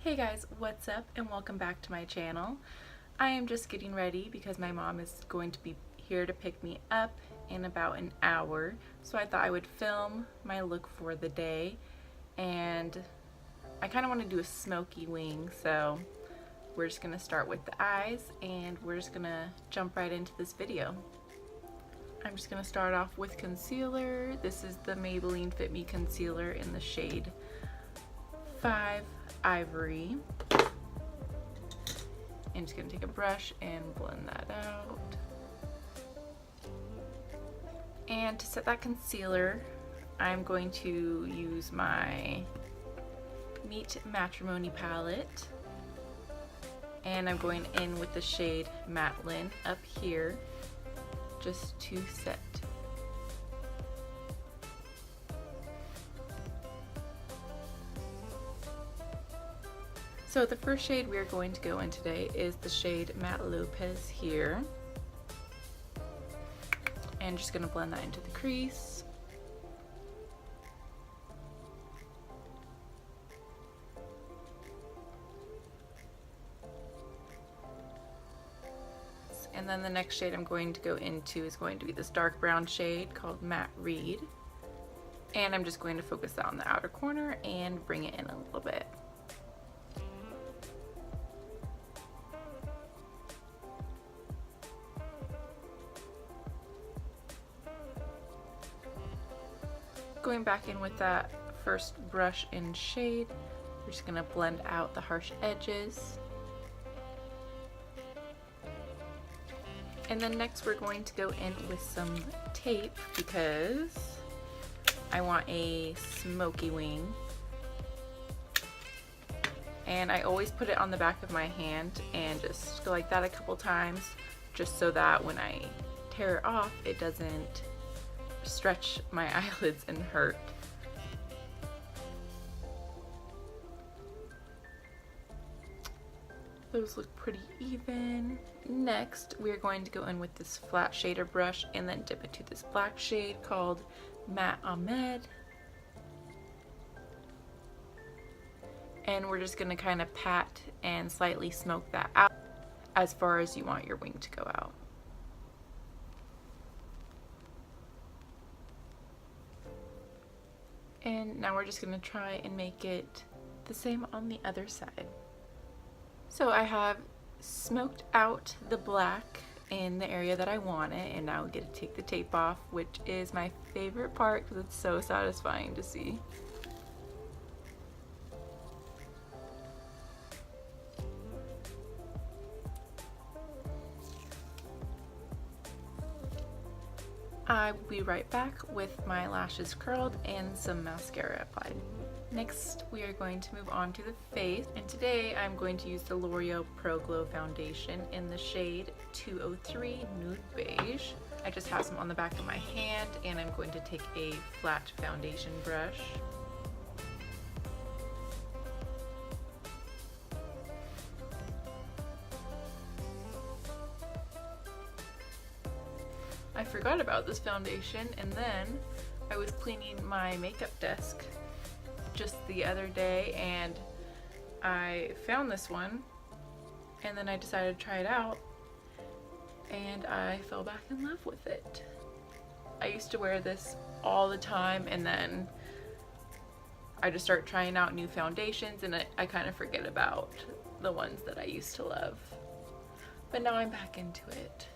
Hey guys, what's up and welcome back to my channel. I am just getting ready because my mom is going to be here to pick me up in about an hour, so I thought I would film my look for the day, and I kind of want to do a smoky wing, so we're just going to start with the eyes and we're just going to jump right into this video. I'm just going to start off with concealer. This is the Maybelline Fit Me Concealer in the shade 5 Ivory. I'm just going to take a brush and blend that out. And to set that concealer, I'm going to use my Meet Matrimony palette. And I'm going in with the shade Matlin up here, just to set. So the first shade we are going to go in today is the shade Matte Lopez here. And just going to blend that into the crease. And then the next shade I'm going to go into is going to be this dark brown shade called Matte Reed. And I'm just going to focus that on the outer corner and bring it in a little bit. Going back in with that first brush and shade, we're just going to blend out the harsh edges. And then next we're going to go in with some tape because I want a smoky wing. And I always put it on the back of my hand and just go like that a couple times, just so that when I tear it off, it doesn't stretch my eyelids and hurt. Those look pretty even. Next, we're going to go in with this flat shader brush and then dip into this black shade called Matte Ahmed. And we're just going to kind of pat and slightly smoke that out as far as you want your wing to go out. And now we're just going to try and make it the same on the other side. So I have smoked out the black in the area that I want it, and now I get to take the tape off, which is my favorite part because it's so satisfying to see. I will be right back with my lashes curled and some mascara applied. Next, we are going to move on to the face, and today I'm going to use the L'Oreal Pro Glow Foundation in the shade 203 Nude Beige. I just have some on the back of my hand, and I'm going to take a flat foundation brush. I forgot about this foundation, and then I was cleaning my makeup desk just the other day and I found this one, and then I decided to try it out and I fell back in love with it. I used to wear this all the time, and then I just start trying out new foundations and I kind of forget about the ones that I used to love. But now I'm back into it.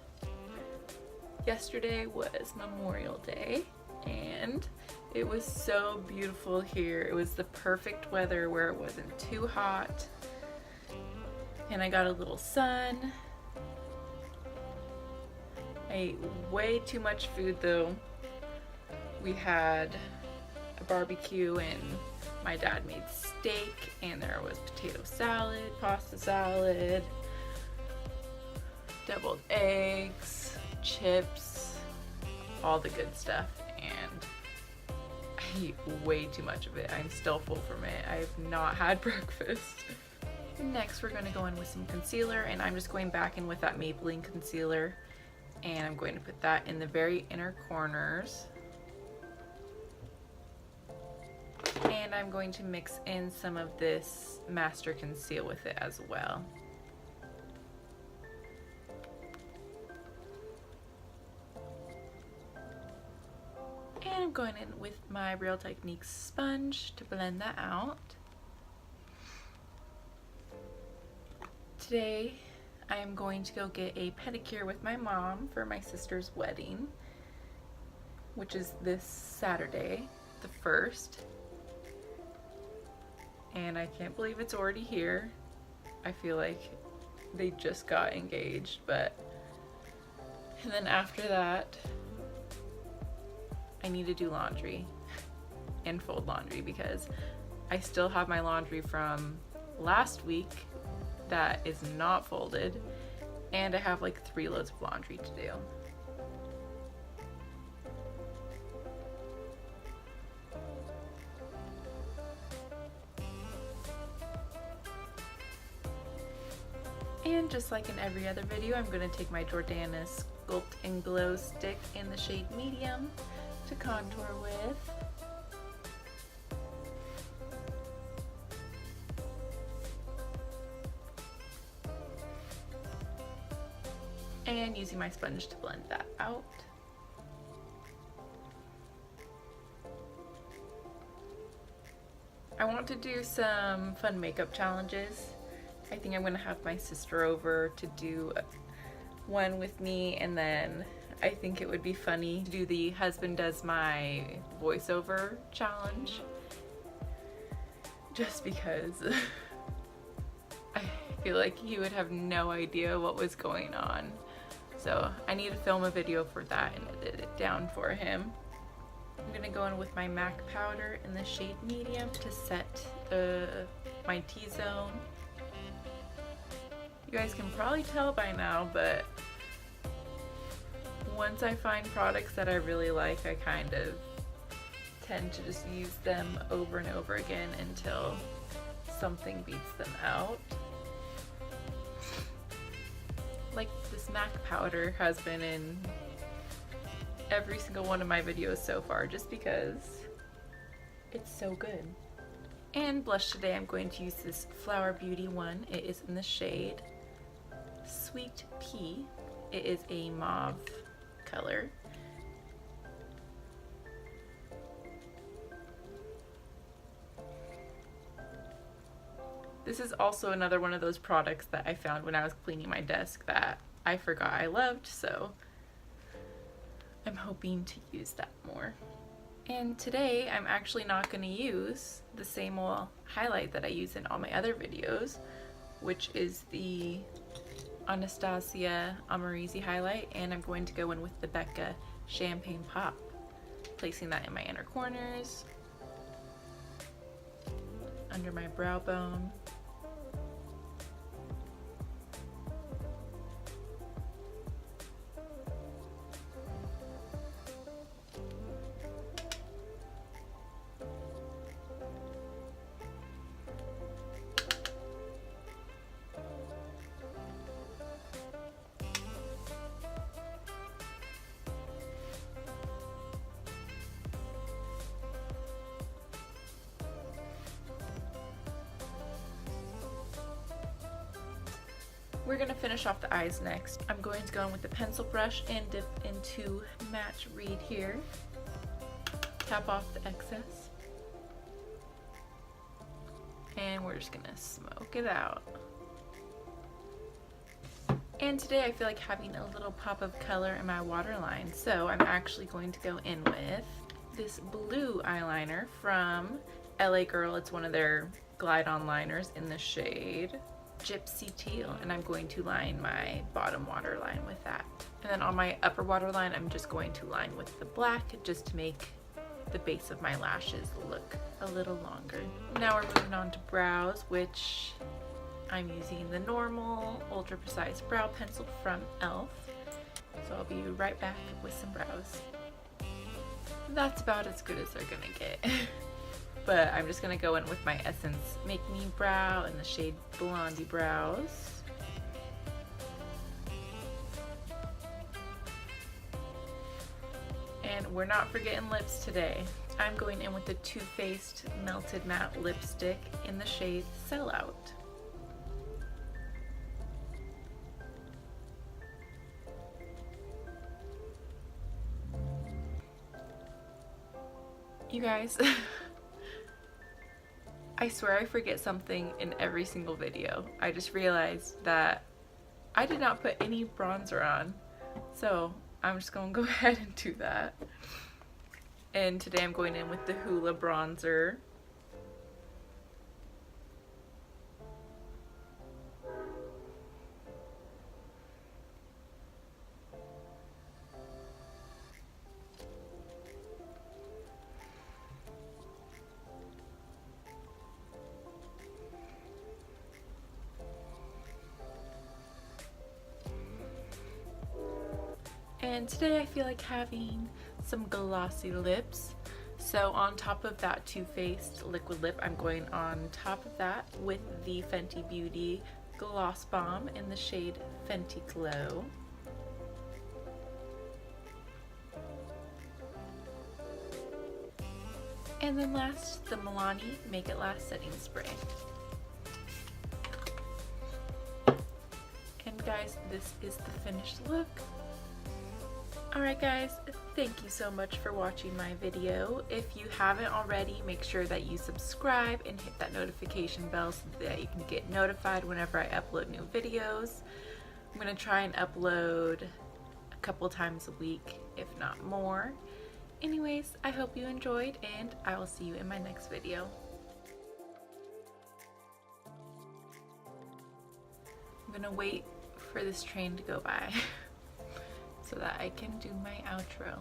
Yesterday was Memorial Day and it was so beautiful here. It was the perfect weather where it wasn't too hot and I got a little sun. I ate way too much food though. We had a barbecue and my dad made steak, and there was potato salad, pasta salad, deviled eggs, chips, all the good stuff, and I ate way too much of it. I'm still full from it. I have not had breakfast. Next, we're going to go in with some concealer, and I'm just going back in with that Maybelline concealer, and I'm going to put that in the very inner corners. And And I'm going to mix in some of this Master Conceal with it as well. And I'm going in with my Real Techniques sponge to blend that out. Today I am going to go get a pedicure with my mom for my sister's wedding, which is this Saturday, the 1st. And I can't believe it's already here. I feel like they just got engaged, but... And then after that, I need to do laundry and fold laundry because I still have my laundry from last week that is not folded, and I have like 3 loads of laundry to do. And just like in every other video, I'm going to take my Jordana Sculpt and Glow stick in the shade medium to contour with. And using my sponge to blend that out. I want to do some fun makeup challenges. I think I'm gonna have my sister over to do one with me, and then I think it would be funny to do the husband does my voiceover challenge, just because I feel like he would have no idea what was going on. So I need to film a video for that and edit it down for him. I'm gonna go in with my MAC powder in the shade medium to set my T-zone. You guys can probably tell by now, but once I find products that I really like, I kind of tend to just use them over and over again until something beats them out. Like this MAC powder has been in every single one of my videos so far just because it's so good. And blush today, I'm going to use this Flower Beauty one. It is in the shade Sweet Pea. It is a mauve color. This is also another one of those products that I found when I was cleaning my desk that I forgot I loved, so I'm hoping to use that more. And today I'm actually not going to use the same old highlight that I use in all my other videos, which is the Anastasia Amorisi highlight, and I'm going to go in with the Becca Champagne Pop, placing that in my inner corners, under my brow bone. We're going to finish off the eyes next. I'm going to go in with the pencil brush and dip into Match Read here. Tap off the excess. And we're just going to smoke it out. And today I feel like having a little pop of color in my waterline, so I'm actually going to go in with this blue eyeliner from LA Girl. It's one of their glide-on liners in the shade Gypsy Teal, and I'm going to line my bottom waterline with that. And then on my upper waterline, I'm just going to line with the black just to make the base of my lashes look a little longer. Now we're moving on to brows, which I'm using the normal Ultra Precise Brow Pencil from e.l.f. So I'll be right back with some brows. That's about as good as they're gonna get. But I'm just gonna go in with my Essence Make Me Brow in the shade Blondy Brows. And we're not forgetting lips today. I'm going in with the Too Faced Melted Matte Lipstick in the shade Sellout. You guys, I swear I forget something in every single video. I just realized that I did not put any bronzer on, so I'm just gonna go ahead and do that. And today I'm going in with the Hoola Bronzer. And today I feel like having some glossy lips. So on top of that Too Faced liquid lip, I'm going on top of that with the Fenty Beauty Gloss Bomb in the shade Fenty Glow. And then last, the Milani Make It Last Setting Spray. And guys, this is the finished look. Alright guys, thank you so much for watching my video. If you haven't already, make sure that you subscribe and hit that notification bell so that you can get notified whenever I upload new videos. I'm going to try and upload a couple times a week, if not more. Anyways, I hope you enjoyed and I will see you in my next video. I'm going to wait for this train to go by so that I can do my outro.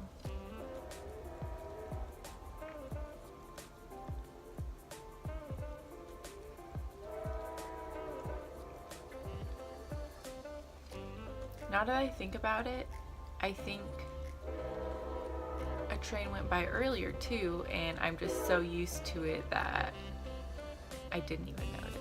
Now that I think about it, I think a train went by earlier too, and I'm just so used to it that I didn't even notice.